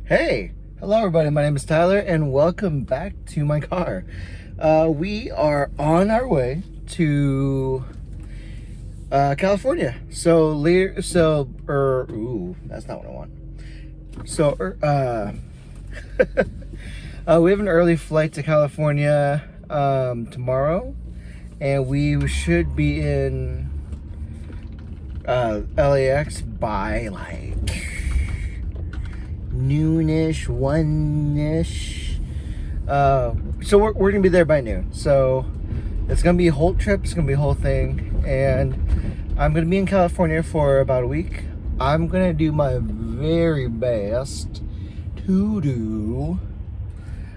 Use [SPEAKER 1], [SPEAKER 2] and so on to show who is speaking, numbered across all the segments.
[SPEAKER 1] Hey, hello everybody. My name is Tyler, and welcome back to my car. We are on our way to California. Ooh, that's not what I want. So, we have an early flight to California tomorrow, and we should be in LAX by like noonish, one-ish. So we're gonna be there by noon. So it's gonna be a whole trip. It's gonna be a whole thing, and I'm gonna be in California for about a week. I'm gonna do my very best to do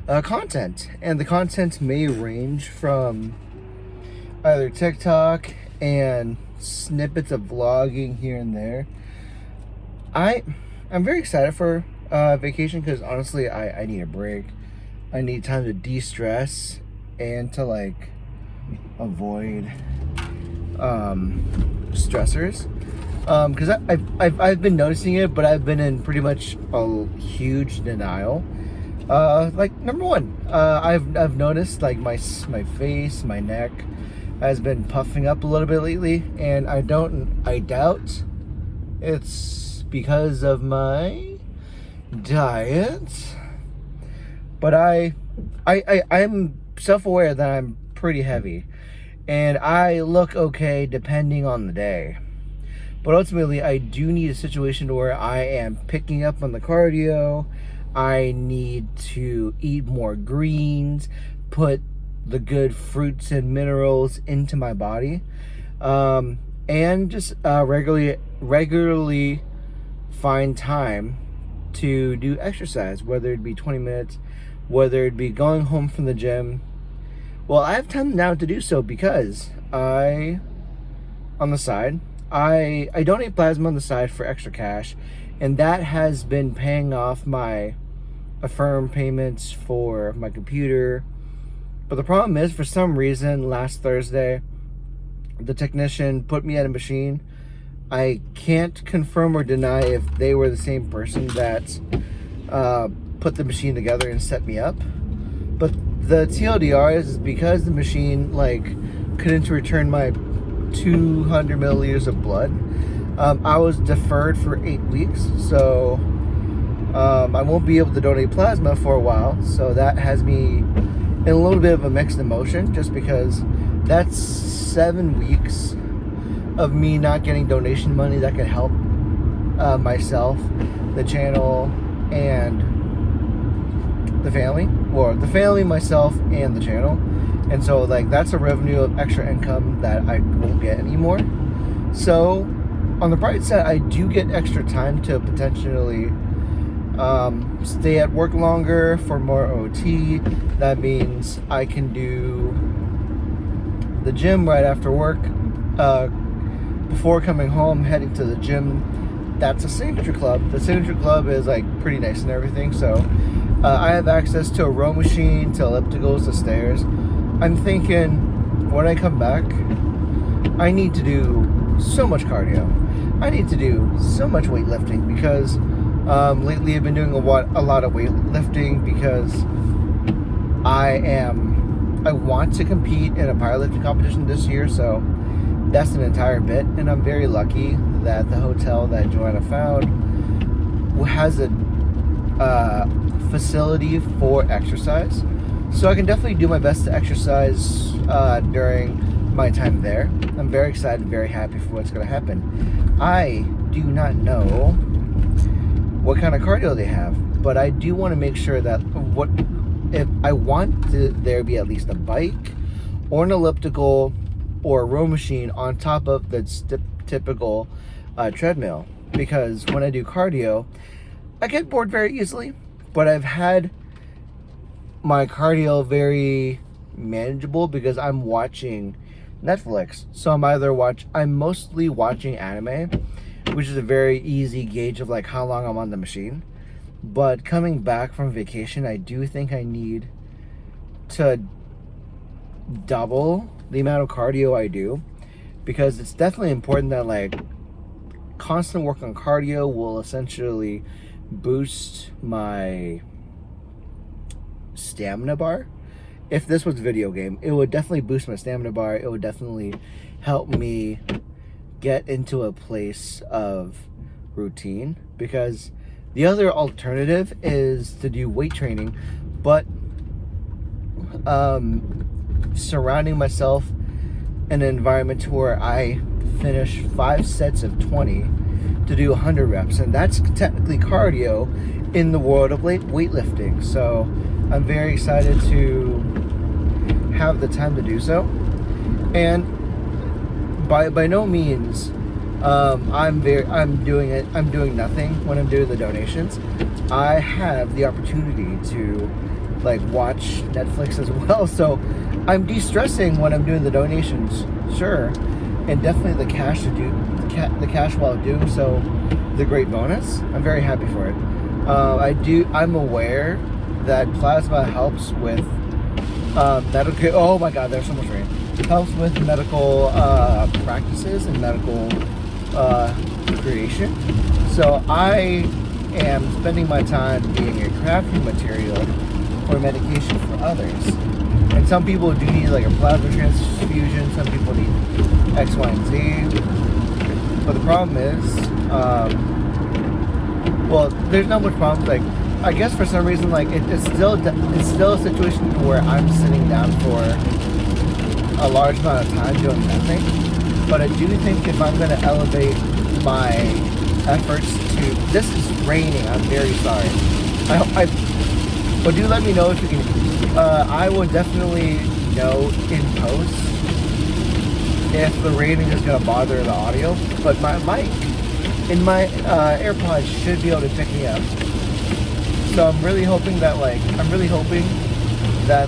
[SPEAKER 1] content, and the content may range from either TikTok and snippets of vlogging here and there. I'm very excited for vacation because honestly I need a break. I need time to de-stress and to like avoid stressors, because I've been noticing it, but I've been in pretty much a huge denial. Like number one, I've noticed like my face, my neck has been puffing up a little bit lately, and I doubt it's because of my diet, but I'm self-aware that I'm pretty heavy, and I look okay depending on the day. But ultimately, I do need a situation where I am picking up on the cardio. I need to eat more greens, put the good fruits and minerals into my body, and just regularly find time to do exercise, whether it be 20 minutes, whether it be going home from the gym. Well, I have time now to do so because on the side, I donate plasma on the side for extra cash, and that has been paying off my Affirm payments for my computer. But the problem is, for some reason, last Thursday, the technician put me at a machine. I can't confirm or deny if they were the same person that put the machine together and set me up. But the TLDR is because the machine like couldn't return my 200 milliliters of blood. I was deferred for 8 weeks, so I won't be able to donate plasma for a while. So that has me in a little bit of a mixed emotion, just because that's 7 weeks of me not getting donation money that could help myself, the channel, and the family, myself, and the channel. And so like that's a revenue of extra income that I won't get anymore. So on the bright side, I do get extra time to potentially stay at work longer for more OT. That means I can do the gym right after work, before coming home, heading to the gym. That's a signature club. The signature club is like pretty nice and everything, so I have access to a row machine, to ellipticals, to stairs. I'm thinking when I come back, I need to do so much cardio. I need to do so much weightlifting, because lately I've been doing a lot of weightlifting because I want to compete in a powerlifting competition this year. So that's an entire bit, and I'm very lucky that the hotel that Joanna found has a facility for exercise, so I can definitely do my best to exercise during my time there. I'm very excited, very happy for what's going to happen. I do not know what kind of cardio they have, but I do want to make sure that if I want there be at least a bike or an elliptical or a row machine on top of the typical treadmill, because when I do cardio, I get bored very easily. But I've had my cardio very manageable because I'm watching Netflix. So I'm mostly watching anime, which is a very easy gauge of like how long I'm on the machine. But coming back from vacation, I do think I need to double the amount of cardio I do, because it's definitely important that like constant work on cardio will essentially boost my stamina bar. If this was a video game, it would definitely boost my stamina bar. It would definitely help me get into a place of routine, because the other alternative is to do weight training, but surrounding myself in an environment where I finish 5 sets of 20 to do 100 reps, and that's technically cardio in the world of weightlifting. So I'm very excited to have the time to do so. And by no means I'm doing nothing when I'm doing the donations. I have the opportunity to like watch Netflix as well, so I'm de-stressing when I'm doing the donations, sure, and definitely the cash while doing so, the great bonus. I'm very happy for it. I'm aware that plasma helps with medical. Oh my God, there's so much rain. Helps with medical practices and medical creation. So I am spending my time being a crafting material for medication for others. And some people do need like a plasma transfusion. Some people need X, Y, and Z. But the problem is, well, there's not much problem. Like, I guess for some reason, like it's still a situation where I'm sitting down for a large amount of time doing nothing. But I do think if I'm going to elevate my efforts to, this is raining. I'm very sorry. But do let me know if you can. I will definitely know in post if the raining is going to bother the audio. But my mic in my AirPods should be able to pick me up. So I'm really hoping that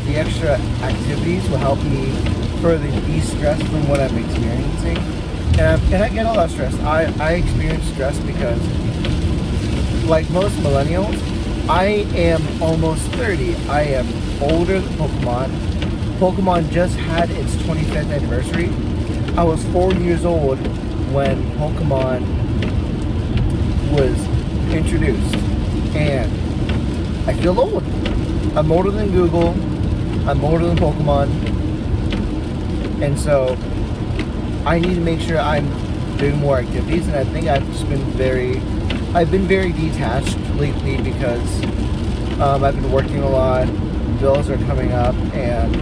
[SPEAKER 1] the extra activities will help me further de-stress from what I'm experiencing. And I get all that stress. I experience stress because, like most millennials, I am almost 30. I am older than Pokemon. Pokemon just had its 25th anniversary. I was 4 years old when Pokemon was introduced. And I feel old. I'm older than Google. I'm older than Pokemon. And so I need to make sure I'm doing more activities. And I think I've been very detached lately because I've been working a lot, bills are coming up, and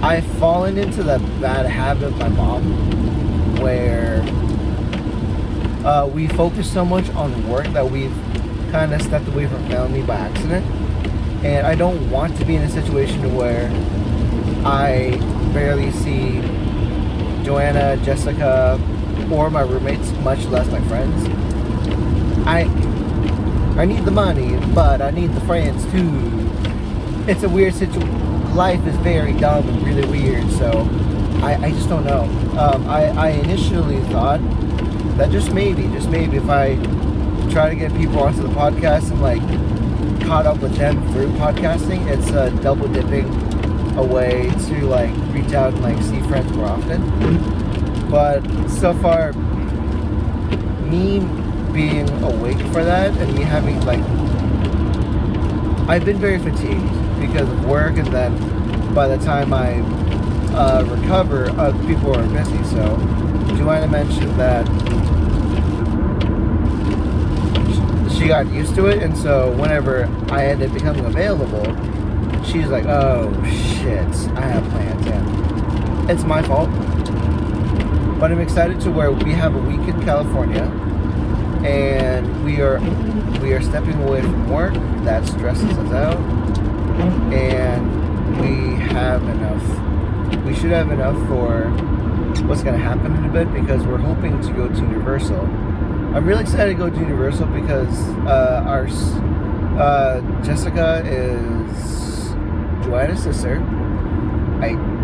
[SPEAKER 1] I've fallen into the bad habit of my mom where we focus so much on work that we've kind of stepped away from family by accident. And I don't want to be in a situation where I barely see Joanna, Jessica, or my roommates, much less my friends. I need the money, but I need the friends too. It's a weird situation. Life is very dumb and really weird, so I just don't know. I initially thought that just maybe if I try to get people onto the podcast and like caught up with them through podcasting, it's a double dipping a way to like reach out and like see friends more often. But so far, me being awake for that and me having like, I've been very fatigued because of work, and then by the time I recover, people are busy. So Joanna mentioned that she got used to it, and so whenever I ended up becoming available, she's like, oh shit, I have plans. And it's my fault, but I'm excited to where we have a week in California, and we are stepping away from work. That stresses us out, and we should have enough for what's going to happen in a bit, because we're hoping to go to Universal. I'm really excited to go to Universal because our Jessica is Joanna's sister.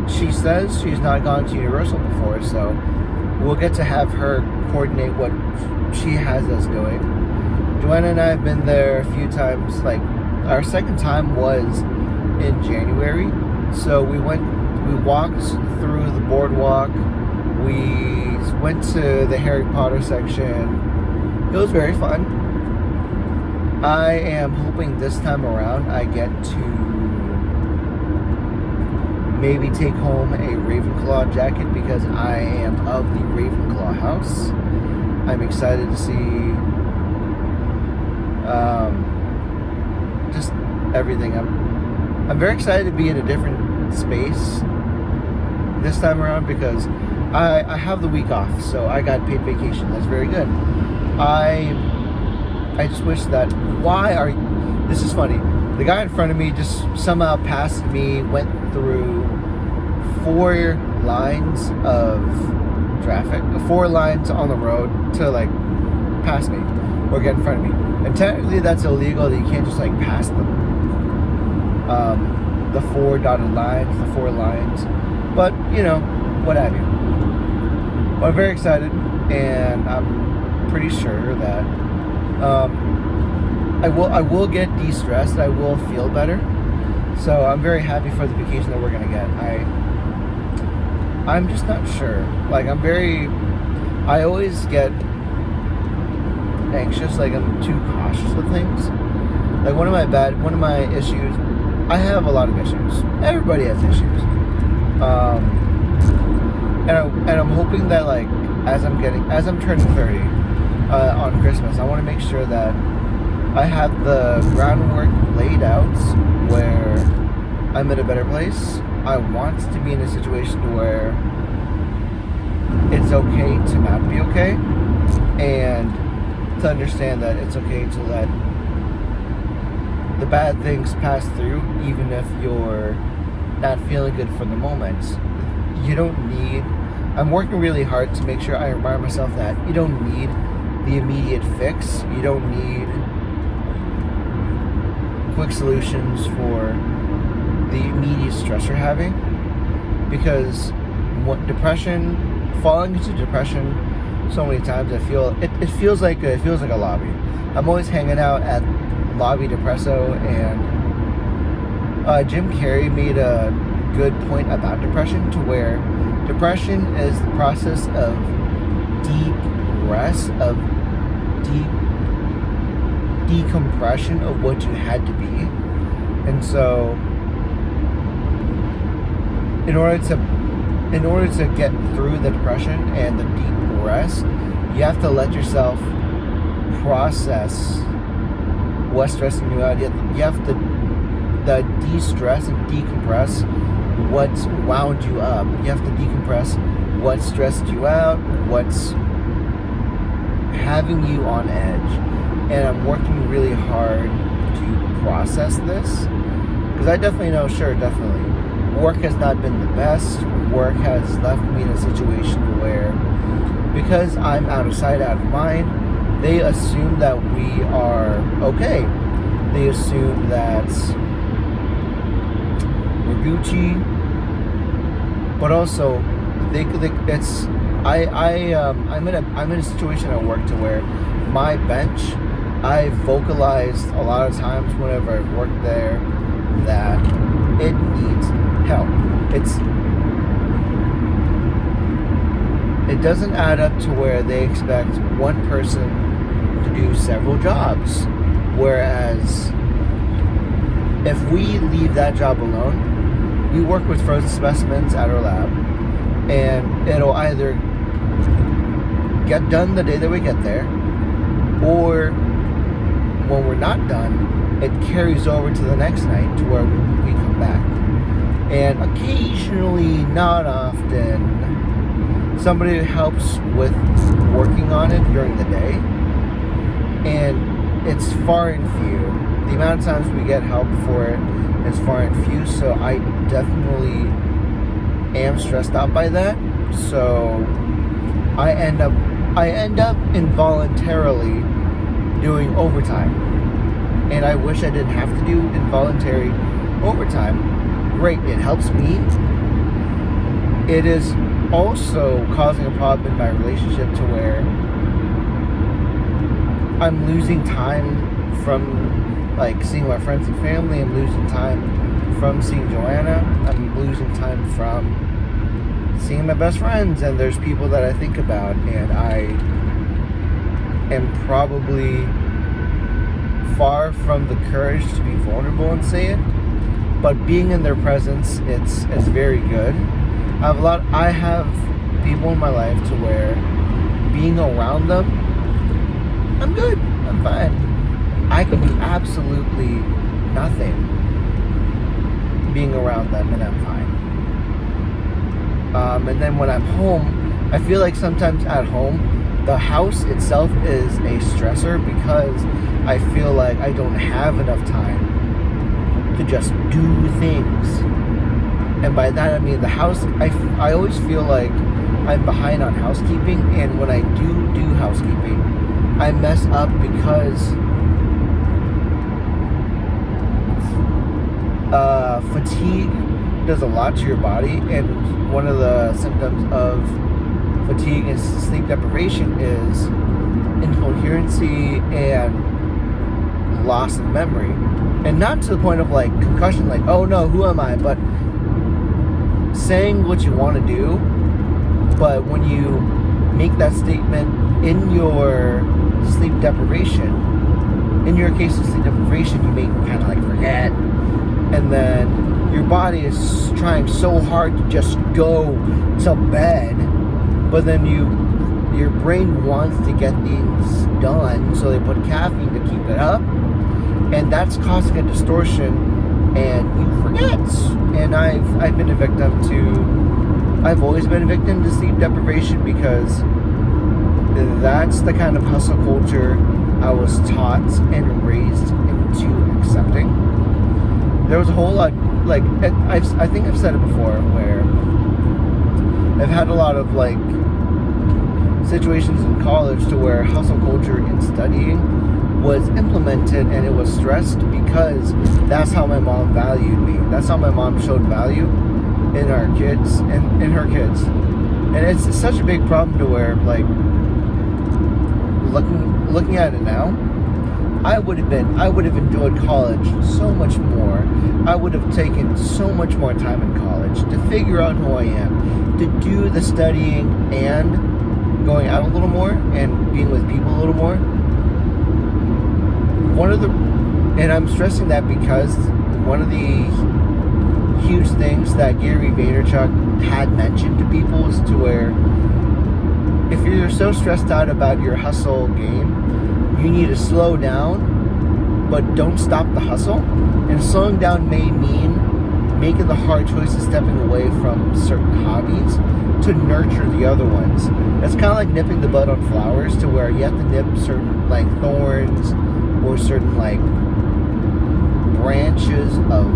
[SPEAKER 1] She says she's not gone to Universal before, so we'll get to have her coordinate what she has us doing. Joanna and I have been there a few times. Like, our second time was in January. So we walked through the boardwalk. We went to the Harry Potter section. It was very fun. I am hoping this time around I get to maybe take home a Ravenclaw jacket because I am of the Ravenclaw house. I'm excited to see just everything. I'm very excited to be in a different space this time around because I have the week off, so I got paid vacation. That's very good. I just wish that this is funny. The guy in front of me just somehow passed me, went through 4 lines of traffic, 4 lines on the road to like pass me or get in front of me. And technically that's illegal. That you can't just like pass the 4 dotted lines, the 4 lines. But you know, what have you. But I'm very excited, and I'm pretty sure that I will get de-stressed. I will feel better. So I'm very happy for the vacation that we're gonna get. I'm just not sure. Like I always get anxious. Like I'm too cautious of things. Like one of my issues. I have a lot of issues. Everybody has issues. And I'm hoping that like as I'm turning 30 on Christmas, I want to make sure that I have the groundwork laid out where I'm in a better place. I want to be in a situation where it's okay to not be okay, and to understand that it's okay to let the bad things pass through, even if you're not feeling good for the moment. You don't need, I'm working really hard to make sure I remind myself that you don't need the immediate fix. You don't need quick solutions for the immediate stress you're having, because falling into depression so many times, it feels like a lobby. I'm always hanging out at Lobby Depresso, and Jim Carrey made a good point about depression, to where depression is the process of deep rest, of deep decompression of what you had to be. And so in order to get through the depression and the deep rest, you have to let yourself process what's stressing you out. You have to de-stress and decompress what's wound you up. You have to decompress what stressed you out, what's having you on edge. And I'm working really hard to process this, because I definitely know, definitely, work has not been the best. Work has left me in a situation where, because I'm out of sight, out of mind, they assume that we are okay. They assume that we're Gucci, but also I'm in a situation at work to where my bench, I vocalized a lot of times whenever I've worked there that it needs help. It doesn't add up to where they expect one person to do several jobs, whereas if we leave that job alone, we work with frozen specimens at our lab, and it'll either get done the day that we get there, or when we're not done, it carries over to the next night to where we come back. And occasionally, not often, somebody helps with working on it during the day, and it's far and few. The amount of times we get help for it is far and few, so I definitely am stressed out by that. So I end up involuntarily doing overtime, and I wish I didn't have to do involuntary overtime. Great, it helps me. It is also causing a problem in my relationship, to where I'm losing time from like seeing my friends and family. I'm losing time from seeing Joanna. I'm losing time from seeing my best friends, and there's people that I think about, and I am probably far from the courage to be vulnerable and say it, but being in their presence, it's very good. I have people in my life to where being around them, I'm good, I'm fine. I can do absolutely nothing being around them, and I'm fine. And then when I'm home, I feel like sometimes at home, the house itself is a stressor because I feel like I don't have enough time to just do things. And by that I mean the house, I always feel like I'm behind on housekeeping, and when I do housekeeping, I mess up because fatigue does a lot to your body, and one of the symptoms of fatigue and sleep deprivation is incoherency and loss of memory. And not to the point of like concussion, like, oh no, who am I? But saying what you want to do, but when you make that statement in your sleep deprivation, in your case of sleep deprivation, you may kind of like forget, and then your body is trying so hard to just go to bed, but then your brain wants to get things done, so they put caffeine to keep it up, and that's causing a distortion, and you forget. And I've been a victim to, I've always been a victim to sleep deprivation because that's the kind of hustle culture I was taught and raised into accepting. There was a whole lot, like, I think I've said it before, where I've had a lot of like situations in college to where hustle culture in studying was implemented, and it was stressed because that's how my mom valued me. That's how my mom showed value in our kids and in her kids. And it's such a big problem to where, like, looking at it now, I would have enjoyed college so much more. I would have taken so much more time in college to figure out who I am, to do the studying and going out a little more and being with people a little more. And I'm stressing that because one of the huge things that Gary Vaynerchuk had mentioned to people is to where if you're so stressed out about your hustle game, you need to slow down, but don't stop the hustle. And slowing down may mean making the hard choices, stepping away from certain hobbies to nurture the other ones. That's kind of like nipping the bud on flowers, to where you have to nip certain like thorns or certain like branches of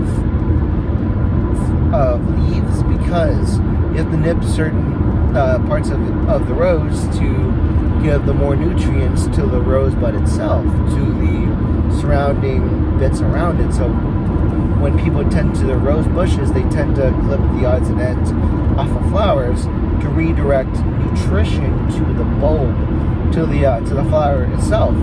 [SPEAKER 1] leaves, because you have to nip certain parts of the rose to give the more nutrients to the rosebud itself, to the surrounding bits around it. So when people tend to the rose bushes, they tend to clip the odds and ends off of flowers to redirect nutrition to the bulb, to the flower itself.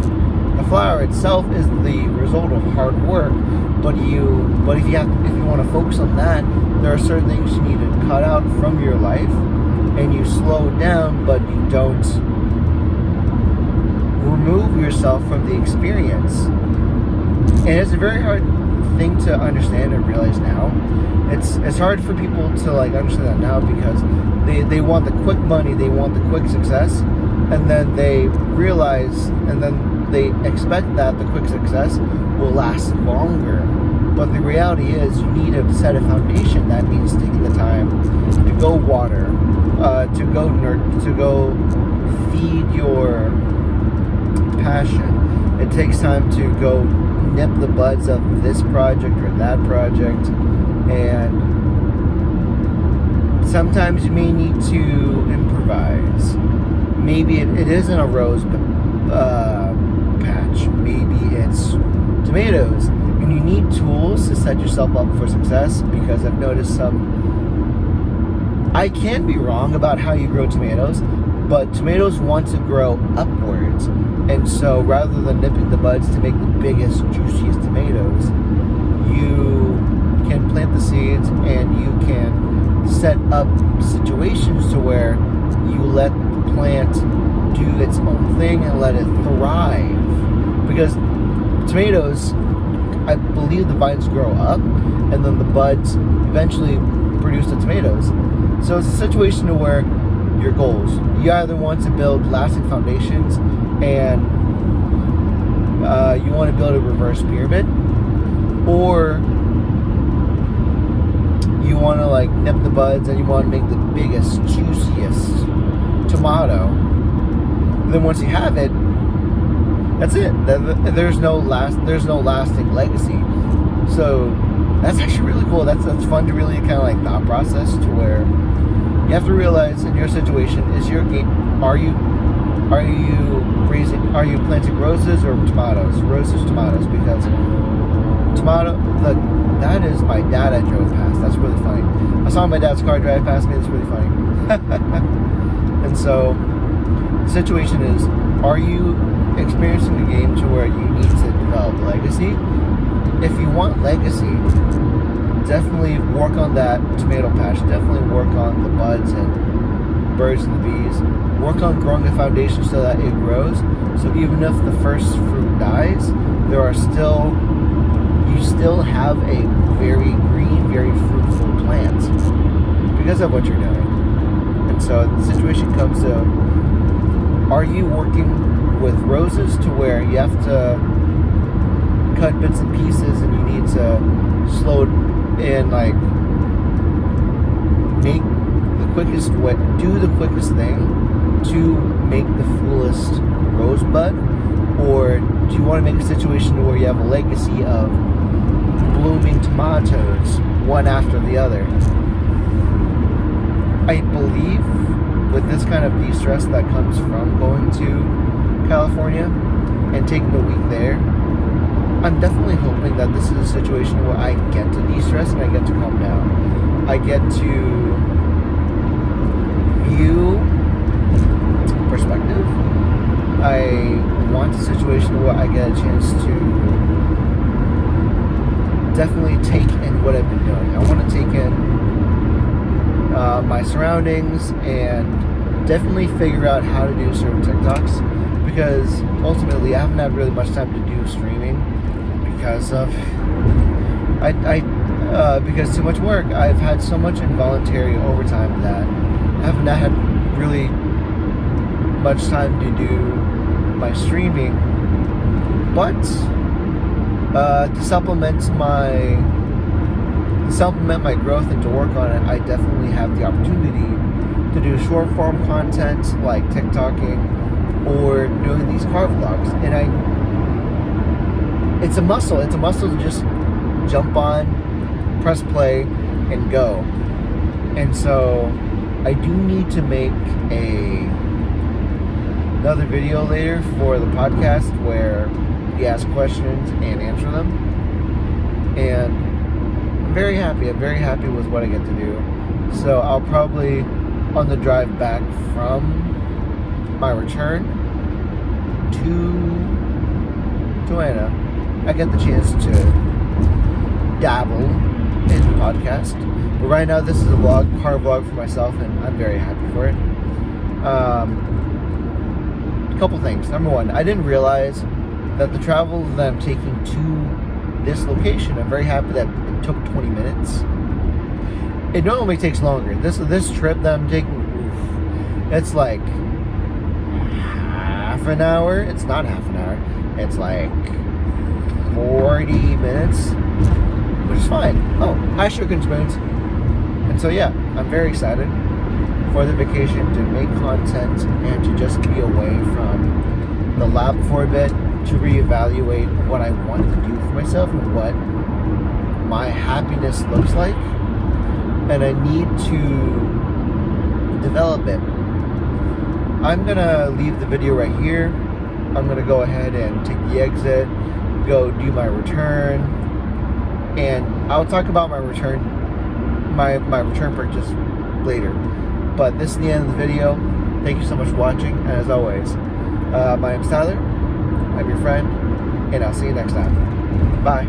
[SPEAKER 1] The flower itself is the result of hard work, but if you want to focus on that, there are certain things you need to cut out from your life, and you slow down, but you don't remove yourself from the experience. And it's a very hard thing to understand and realize now. It's hard for people to like understand that now, because they want the quick money, they want the quick success, and then they realize, and then they expect that the quick success will last longer. But the reality is, you need to set a foundation. That means taking the time to go water, to go feed your passion. It takes time to go nip the buds of this project or that project, and sometimes you may need to improvise. Maybe it isn't a rose patch, maybe it's tomatoes, and you need tools to set yourself up for success, because I've noticed I can be wrong about how you grow tomatoes, but tomatoes want to grow upwards, and so rather than nipping the buds to make the biggest, juiciest tomatoes, you can plant the seeds, and you can set up situations to where you let the plant do its own thing and let it thrive. Because tomatoes, I believe the vines grow up, and then the buds eventually produce the tomatoes. So it's a situation to where your goals, you either want to build lasting foundations, and you want to build a reverse pyramid, or you want to like nip the buds and you want to make the biggest, juiciest tomato. And then once you have it, that's it. There's no lasting legacy. So that's actually really cool. That's fun to really kind of like thought process, to where you have to realize in your situation, is your game, are you planting roses or tomatoes? Roses, tomatoes, because that is my dad I drove past. That's really funny. I saw my dad's car drive past me. It's really funny. And so the situation is, are you experiencing the game to where you need to develop legacy? If you want legacy, definitely work on that tomato patch. Definitely work on the buds and birds and the bees. Work on growing a foundation so that it grows. So even if the first fruit dies, you still have a very green, very fruitful plant because of what you're doing. And so the situation comes to, are you working with roses to where you have to cut bits and pieces and you need to slow and like do the quickest thing to make the fullest rosebud? Or do you want to make a situation where you have a legacy of blooming tomatoes one after the other? I believe with this kind of de-stress that comes from going to California and taking a week there, I'm definitely hoping that this is a situation where I get to de-stress and I get to calm down. I get to view perspective. I want a situation where I get a chance to definitely take in what I've been doing. I want to take in my surroundings and definitely figure out how to do certain TikToks, because ultimately I haven't had really much time to do streaming because of because too much work. I've had so much involuntary overtime that I haven't had really much time to do my streaming. But to supplement my growth and to work on it, I definitely have the opportunity to do short form content like TikToking or doing these car vlogs. And it's a muscle to just jump on, press play, and go. And so I do need to make another video later for the podcast where we ask questions and answer them. And I'm very happy with what I get to do. So I'll probably, on the drive back from my return to Atlanta, I get the chance to dabble in the podcast. But right now this is a car vlog for myself, and I'm very happy for it. A couple things. Number one, I didn't realize that the travel that I'm taking to this location, I'm very happy that it took 20 minutes. It normally takes longer. This trip that I'm taking, it's like half an hour. It's not half an hour. It's like 40 minutes, which is fine. Oh, hi, Sugar and Spoons. And so yeah, I'm very excited for the vacation, to make content and to just be away from the lab for a bit, to reevaluate what I want to do for myself and what my happiness looks like. And I need to develop it. I'm gonna leave the video right here. I'm gonna go ahead and take the exit, go do my return, and I'll talk about my return purchase later. But this is the end of the video. Thank you so much for watching, and as always, my name's Tyler. I'm your friend, and I'll see you next time. Bye.